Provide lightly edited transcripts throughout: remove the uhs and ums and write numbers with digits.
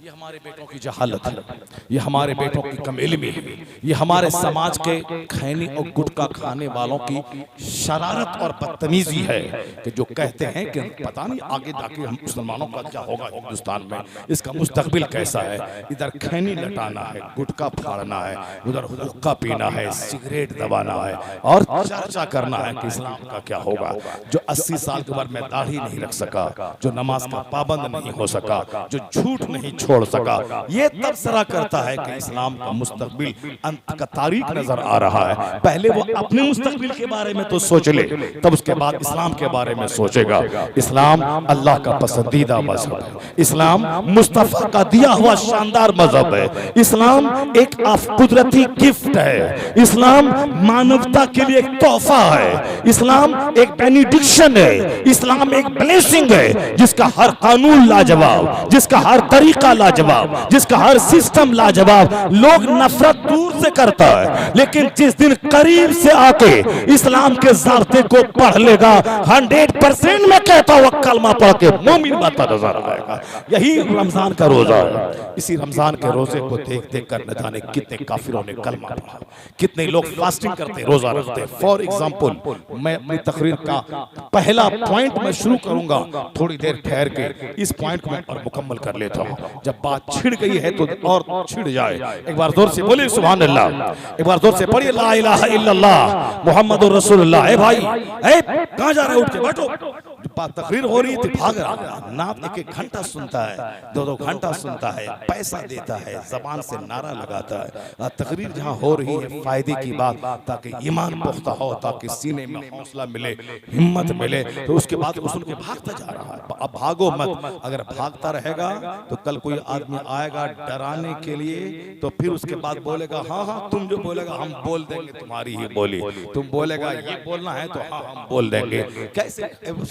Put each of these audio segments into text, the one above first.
ये हमारे बेटों की जहालत है, ये हमारे बेटों की कमइल्मी है, ये हमारे समाज के खैनी और गुटखा खाने वालों की शरारत और बदतमीजी है कि जो कहते हैं कि पता नहीं आगे जाके हम मुसलमानों का क्या होगा, हिंदुस्तान में इसका मुस्तकबिल कैसा है। इधर खैनी लटाना है, गुटखा फाड़ना है, उधर हुक्का पीना है, सिगरेट दबाना है और चर्चा करना है कि इस्लाम का क्या होगा। जो 80 साल की उम्र में दाढ़ी नहीं रख सका, जो नमाज का पाबंद नहीं हो सका, जो झूठ नहीं छोड़ सका, ये तबसरा करता है कि इस्लाम का मुस्तकबिल अंत का तारीख नजर आ रहा है। पहले वो अपने मुस्तकबिल के बारे में तो सोच ले, तब उसके बाद इस्लाम के बारे में सोचेगा। इस्लाम अल्लाह का पसंदीदा मजहब है, इस्लाम मुस्तफा का दिया हुआ शानदार मजहब है, इस्लाम एक कुदरती गिफ्ट है, इस्लाम मानवता के लिए एक तोहफा है, इस्लाम एक बेनिडिक्शन है, इस्लाम एक ब्लेसिंग है जिसका हर कानून लाजवाब, जिसका हर तरीका लाजवाब, जिसका हर सिस्टम लाजवाब। लोग नफरत दूर से करता है, लेकिन जिस दिन करीब से आके इस्लाम के ज़ाब्ते को पढ़ लेगा, 100% में कहता हुआ कलमा पढ़ के मोमिन बनता नजर आएगा। यही रमजान का रोजा है। इसी रमजान के रोजे को देख देख कर न जाने कितने काफिरों ने कलमा पढ़ा, कितने लोग फास्टिंग करते, रोजा रखते। फॉर एग्जाम्पल, मैं अपनी तकरीर का पहला पॉइंट में शुरू करूंगा, थोड़ी देर ठहर के इस पॉइंट को मैं और मुकम्मल कर लेता हूं। जब बात छिड़ गई है तो और छिड़ जाए। एक बार जोर से बोलिए सुभान अल्लाह, एक बार जोर से पढ़िए ला इलाहा इल्लल्लाह मुहम्मदुर रसूलुल्लाह। ए भाई, ए कहां जा रहे हो, उठ के बैठो। तकरीर हो रही थी, भाग रहा। नात एक एक घंटा सुनता है, 2-2 घंटा सुनता है, पैसा देता है, जबान से नारा लगाता है। तकरीर जहां हो रही है फायदे की बात, ताकि ईमान पुख्ता हो, ताकि सीने में हौसला मिले, हिम्मत मिले, तो उसके बाद वो सुन के भागता जा रहा है। अब भागो मत, अगर भागता रहेगा तो कल कोई आदमी आएगा डराने के लिए, तो फिर उसके बाद बोलेगा हाँ हाँ तुम जो बोलेगा हम बोल देंगे तुम्हारी ही बोली, तुम बोलेगा ये बोलना है तो हाँ हम बोल देंगे। कैसे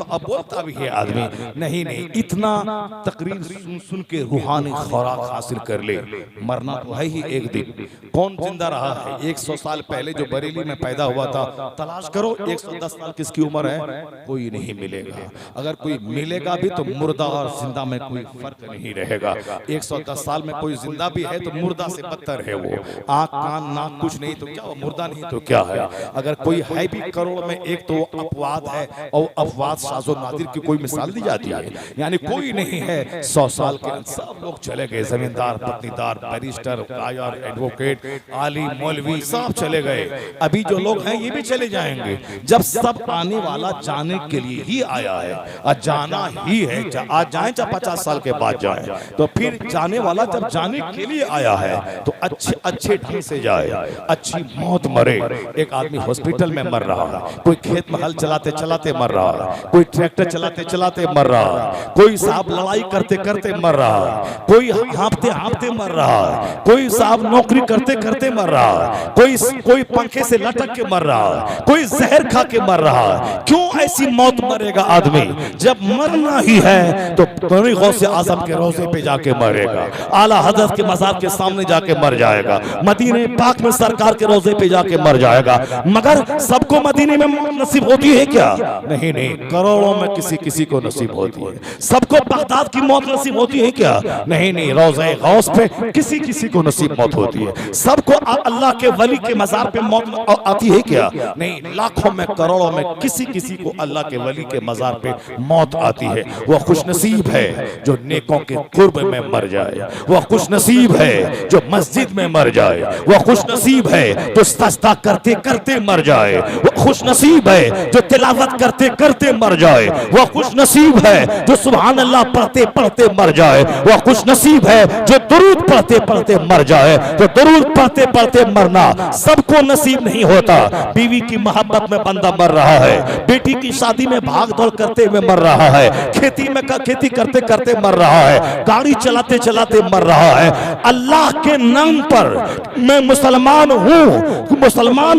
अब बोलता भी है आदमी, नहीं नहीं, इतना तकरीर सुन सुन के रूहानी खुराक हासिल कर ले, मरना तो है ही एक दिन। कौन जिंदा रहा है 100 साल पहले जो बरेली में पैदा हुआ था? तलाश करो 110 साल किसकी उम्र है, कोई नहीं मिलेगा। अगर कोई मिलेगा भी तो मुर्दा और जिंदा में कोई फर्क नहीं रहेगा। 110 साल में कोई जिंदा भी है तो मुर्दा से बदतर है वो। आंख कान नाक कुछ नहीं तो क्या, वो मुर्दा नहीं तो क्या है। अगर कोई है भी करोड़ में एक तो अपवाद है, और अपवाद साजो नादिर की कोई मिसाल दी जाती है, यानी कोई नहीं है। 100 साल के सब लोग चले गए, जमींदार, पत्नीदार, बैरिस्टर, लॉयर, एडवोकेट, आलिम, मौलवी सब चले गए। अभी जो लोग हैं ये भी चले जाएंगे। जब सब आने वाला जाने के लिए ही आया है, और जाना ही है, आज जाए चाहे 50 साल के बाद जाए, तो फिर जाने वाला जब जाने के लिए आया है तो अच्छे अच्छे ढंग से जाए, अच्छी मौत मरे। एक आदमी हॉस्पिटल में मर रहा है, कोई खेत में हल चलाते चलाते मर रहा है, कोई ट्रैक्टर चलाते चलाते मर रहा है, कोई साहब लड़ाई करते करते मर रहा है, कोई हाँफते हाँफते मर रहा है, कोई साहब नौकरी करते करते मर रहा है, कोई पंखे से लटक के मर रहा है, कोई जहर खा के मर रहा है। क्यों ऐसी मौत मरेगा आदमी? जब मरना ही है तो गौसे आजम के रोजे पे जाके मरेगा, आला हजरत के मज़ार के सामने जाके मर जाएगा, मदीने पाक में सरकार के रोजे पे जाके मर जाएगा। मगर सबको मदीने में मौत नसीब होती है क्या? नहीं नहीं, करोड़ों में किसी किसी को नसीब होती है। सबको बगदाद की मौत नसीब होती है क्या? नहीं नहीं, रोज़े गौस पे किसी किसी को नसीब मौत होती है। सबको अल्लाह के वली के मज़ार पे मौत आती है क्या? नहीं, लाखों में करोड़ों में किसी किसी को अल्लाह के वली के मज़ार पे मौत आती है। वह खुशनसीब है जो नेकों के कुर्ब में मर जाए, वह खुशनसीब है जो मस्जिद में मर जाए, वह खुशनसीब है जो सजदा करते करते मर जाए, वह खुशनसीब है जो तिलावत करते करते मर जाए, वह खुशनसीब है जो सुभान अल्लाह पढ़ते पढ़ते मर जाए, वह खुशनसीब है जो दुरूद पढ़ते पढ़ते मर जाए। तो दुरूद पढ़ते पढ़ते मरना सबको नसीब नहीं होता। बीवी की मोहब्बत में बंदा मर रहा है, बेटी की शादी में भाग दौड़ करते हुए मर रहा है, खेती करते करते मर रहा है, गाड़ी चलाते चलाते मर रहा है। अल्लाह के नाम पर मैं मुसलमान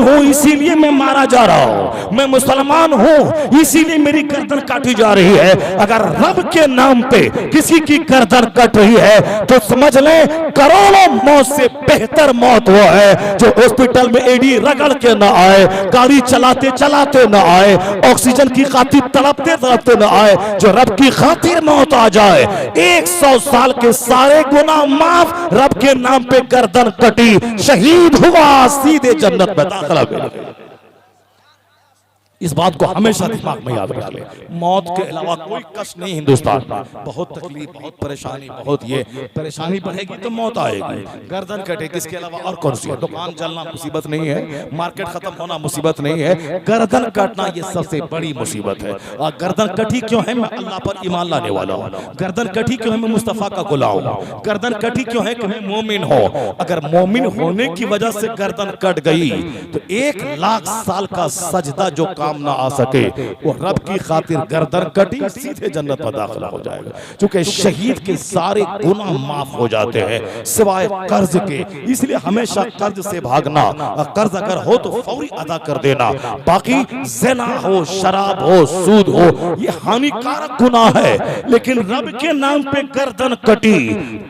हूँ इसीलिए मैं मारा जा रहा हूँ, मैं मुसलमान हूँ इसीलिए मेरी गर्दन गर्दन काटी जा रही है, अगर रब के नाम पे किसी की गर्दन कट रही है तो समझ लें करोड़ों मौत से बेहतर मौत वो है जो हॉस्पिटल में एडी रगड़ के ना आए, गाड़ी चलाते चलाते ना आए, ऑक्सीजन की खातिर तड़पते तड़पते ना आए, जो रब की खातिर मौत आ जाए। 100 साल के सारे गुनाह माफ, रब के नाम पे गर्दन कटी, शहीद हुआ, सीधे जन्नत में दाखिला मिल गया। इस बात को हमेशा दिमाग में याद रख ले। मौत के अलावा कोई कष्ट नहीं हिंदुस्तान में। बहुत तकलीफ, बहुत परेशानी, बहुत ये परेशानी बढ़ेगी तो मौत आएगी। गर्दन कटे किसके अलावा और कौन सी है? दुकान जलना मुसीबत नहीं है, मार्केट खत्म होना मुसीबत नहीं है, गर्दन कटना ये सबसे बड़ी मुसीबत है। और गर्दन कटी क्यों है? मैं अल्लाह पर ईमान लाने वाला हूँ। गर्दन कटी क्यों है? मैं मुस्तफा का गुलाम हूँ। गर्दन कटी क्यों है? कि मैं मोमिन हो। अगर मोमिन होने की वजह से गर्दन कट गई तो 1 लाख साल का सजदा जो काम ना आ सके वो रब की खातिर गर्दन कटी, सीधे जन्नत में दाखिला हो जाएगा। क्योंकि शहीद के सारे गुनाह माफ हो जाते हैं सिवाय कर्ज के। इसलिए हमेशा कर्ज से भागना, कर्ज अगर हो तो फौरी अदा कर देना। बाकी ज़िना हो, शराब हो, सूद हो, ये हानिकारक गुनाह है, लेकिन रब के नाम पे गर्दन कटी,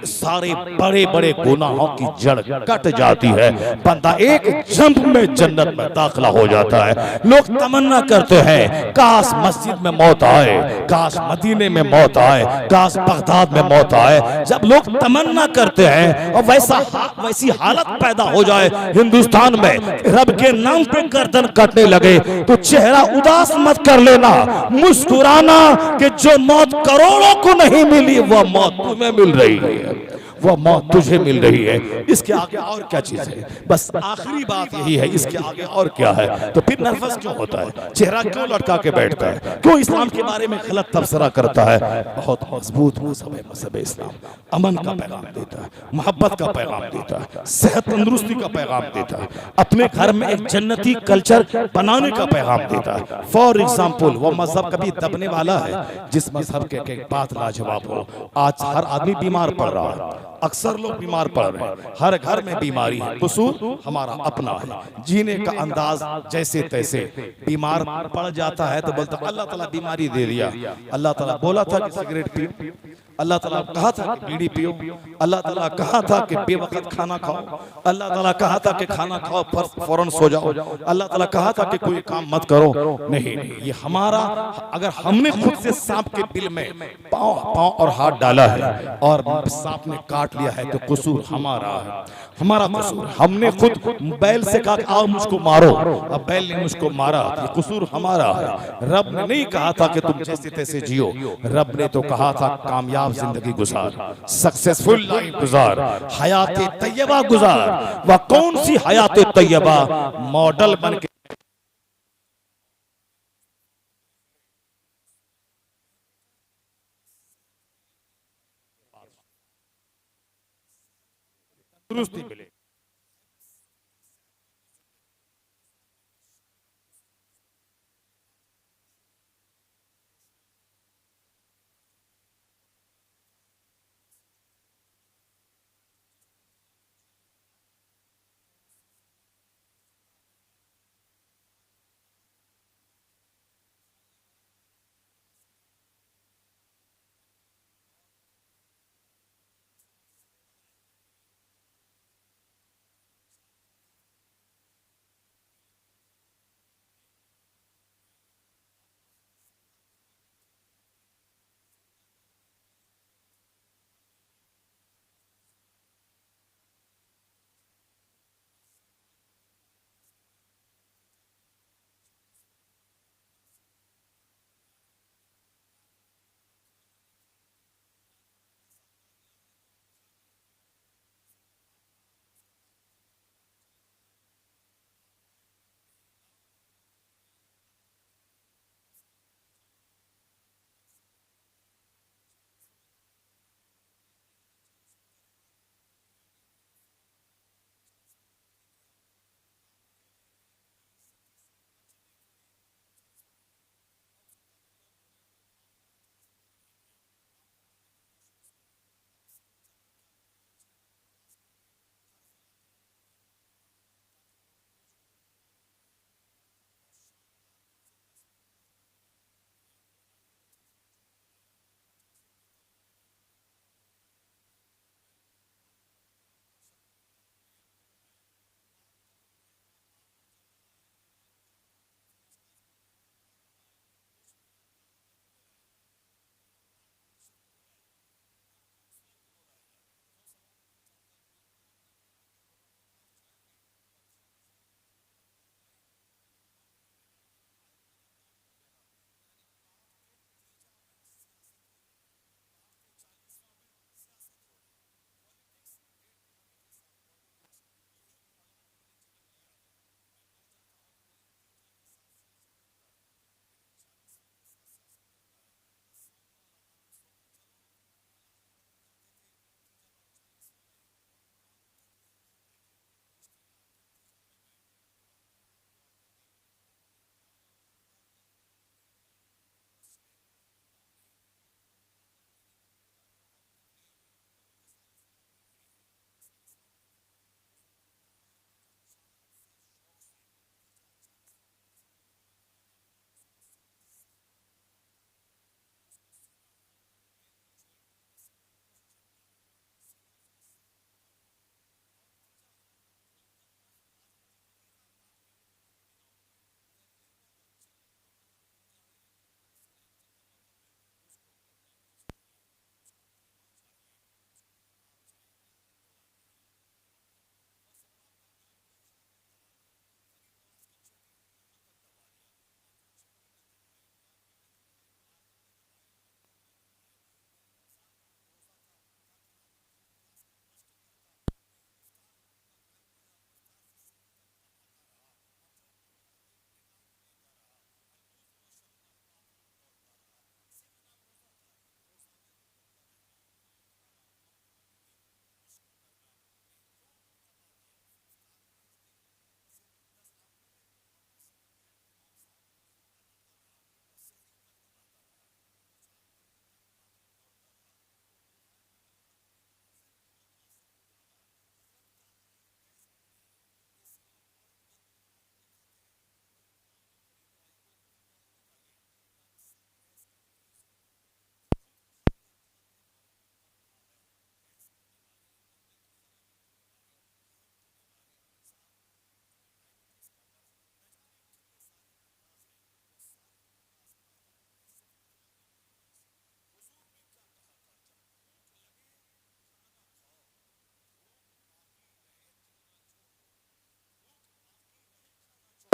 सारे बड़े बड़े गुनाहों की जड़ कट जाती है। बंदा एक जंप में जन्नत में दाखिला हो जाता है। लोग तमन्ना करते हैं काश मस्जिद में मौत आए, काश मदीने में मौत आए, काश बगदाद में मौत आए। जब लोग तमन्ना करते हैं और वैसी हालत पैदा हो जाए हिंदुस्तान में, रब के नाम पे गर्दन कटने लगे, तो चेहरा उदास मत कर लेना, मुस्कुराना कि जो मौत करोड़ों को नहीं मिली वह मौत तुम्हें मिल रही है, वह मौत तुझे मिल रही है। इसके आगे और क्या चीज है? बस आखिरी बात यही है, इसके आगे और क्या है? तो फिर नर्वस क्यों होता है? चेहरा क्यों लटका के बैठता है? क्यों इस्लाम के बारे में गलत तबसरा करता है? बहुत मजबूत मजहब है मजहब इस्लाम। अमन का पैगाम देता है, मोहब्बत का पैगाम देता है, सेहत तंदुरुस्ती का पैगाम देता है, अपने घर में एक जन्नती कल्चर बनाने का पैगाम देता है। फॉर एग्जाम्पल, वो मजहब कभी दबने वाला है? जिस मजहब के बात लाजवाब हो। आज हर आदमी बीमार पड़ रहा है, अक्सर लोग बीमार पड़ रहे हैं, हर घर में बीमारी है। कसूर हमारा अपना है, जीने का अंदाज जैसे तैसे। बीमार पड़ जाता है तो बोलता अल्लाह ताला बीमारी दे दिया। अल्लाह ताला बोला था कि सिगरेट पियो, अल्लाह ताला कहा था कि बीड़ी पियो, अल्लाह ताला कहा था कि बेवक्त खाना खाओ, अल्लाह ताला कहा था कि खाना खाओ फौरन सो जाओ, अल्लाह ताला कहा था कि कोई काम मत करो। नहीं, ये हमारा, अगर हमने खुद से सांप के बिल में पांव और हाथ डाला है और सांप ने काट लिया है तो कसूर हमारा है, हमारा कसूर। हमने खुद बैल से कहा आओ मुझको मारो, अब बैल ने मुझको मारा, ये कसूर हमारा है। रब ने नहीं कहा था कि तुम जैसे तैसे जियो, रब ने तो कहा था कामयाब जिंदगी गुजार, सक्सेसफुल लाइफ गुजार, हयात तैयबा गुजार। वह कौन सी हयात तैयबा? मॉडल बन के तंदुरुस्ती मिले।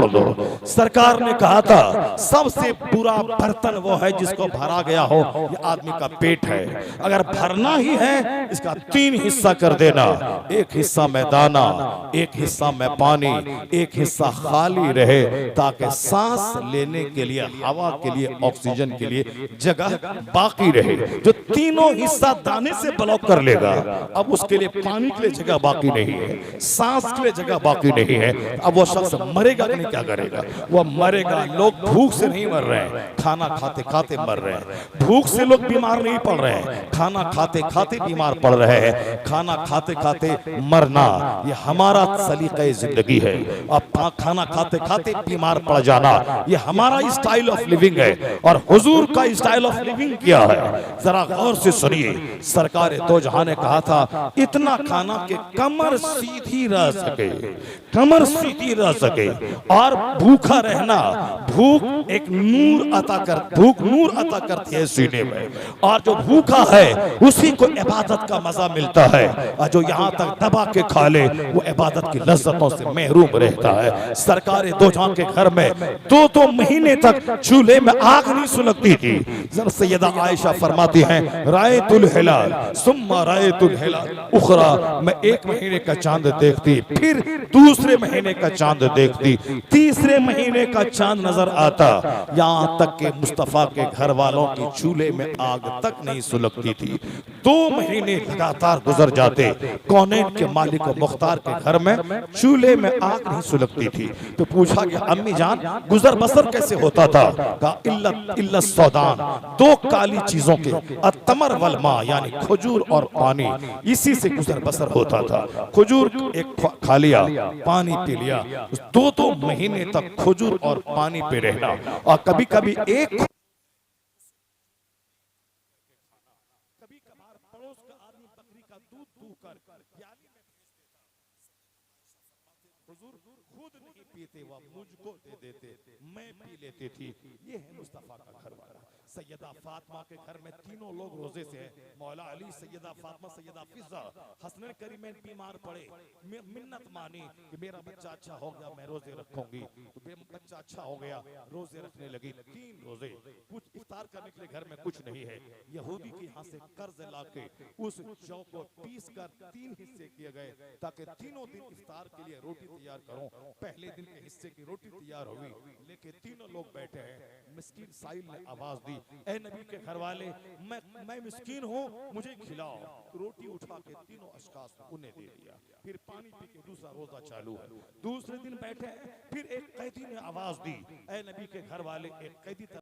छोड़ दो। सरकार ने कहा था सबसे बुरा बर्तन वो है जिसको भरा गया हो, ये आदमी का पेट है। अगर भरना ही है इसका 3 हिस्सा कर देना, एक हिस्सा में दाना, एक हिस्सा में पानी, एक हिस्सा खाली रहे, ताकि सांस लेने के लिए, हवा के लिए, ऑक्सीजन के लिए जगह बाकी रहे। जो तीनों हिस्सा दाने से ब्लॉक कर लेगा, अब उसके लिए पानी के लिए जगह बाकी नहीं है, सांस के लिए जगह बाकी नहीं है, अब वो शख्स मरेगा कि नहीं, क्या करेगा? वो मरेगा। लोग भूख से नहीं मर रहे हैं, खाना खाते खाते मर रहे हैं। भूख से लोग बीमार नहीं पड़ रहे हैं, खाना खाते खाते बीमार पड़ रहे हैं। खाना खाते खाते मरना ये हमारा सलीक़े जिंदगी है। अब खाना खाते खाते बीमार पड़ जाना ये हमारा स्टाइल ऑफ लिविंग है, और हुजूर का स्टाइल ऑफ लिविंग क्या है जरा गौर से सुनिए। सरकार दो जहां ने कहा था इतना खाना कि कमर सीधी रह सके, कमर सीधी रह सके, और भूखा रहना। भूख एक नूर अता कर, भूख नूर अता करती है सीने में, और जो भूखा है उसी को इबादत का मजा मिलता है, और जो यहाँ तक दबा के खा ले वो इबादत की लज्जतों से महरूम रहता है। सरकार दो जहां के घर में 2 महीने तक चूल्हे में आग नहीं सुलगती थी। जब सैयदा आयशा फरमाती हैं रायतुल हिलाल सुम्मा रायतुल हिलाल उखरा, मैं 1 महीने का चांद देखती, फिर दूसरे महीने का चांद देखती, तीसरे महीने का चांद नजर आता, यहाँ तक के मुस्तफा के घर वालों की चूल्हे में आग तक नहीं सुलगती थी। 2 महीने लगातार गुजर जाते, कौनैन के मालिक और मुख्तार के घर में चूल्हे में आग नहीं सुलगती थी। तो पूछा कि अम्मी जान गुजर बसर कैसे होता था? कहा इल्लत सौदान, 2 काली चीजों के, अतमर वल मा यानी खजूर और पानी, इसी से गुजर बसर होता था। खजूर एक खा लिया, पानी पी लिया, 2 महीने तक खजूर और पानी पे रहना। और कभी कभी एक पड़ोस का आदमी बकरी का दूध दूकर हुजूर खुद नहीं पीते, वह मुझको दे देते, मैं पी लेती थी। ये है मुस्तफा का घर वाला। सैयदा फातिमा के घर में 3 लोग रोजे से हैं, मौला अली, सैयदा फातिमा, सैयदा फिजा। हसनैन करीमैन बीमार पड़े, मिन्नत मानी कि मेरा बच्चा अच्छा हो गया मैं रोजे रखूंगी, तो बच्चा अच्छा हो गया, रोजे रखने लगी। 3 रोजे, कुछ इफ्तार करने के लिए घर में कुछ नहीं है। यहूदी के यहाँ से कर्ज लाके उस जौ को पीस कर 3 हिस्से किए गए, ताकि तीनों दिन इफ्तार के लिए रोटी तैयार करूं। पहले दिन के हिस्से की रोटी तैयार हुई, लेकिन 3 लोग बैठे हैं। मिस्कीन साइल ने आवाज दी, ए नबी के घर वाले, मैं मिस्कीन हूँ, मुझे खिलाओ। रोटी उठा के 3 अशखास उन्हें दे दिया। फिर पानी पी के दूसरा रोजा चालू है। दूसरे दिन बैठे, फिर एक कैदी ने आवाज दी, ए नबी के घर वाले, एक कैदी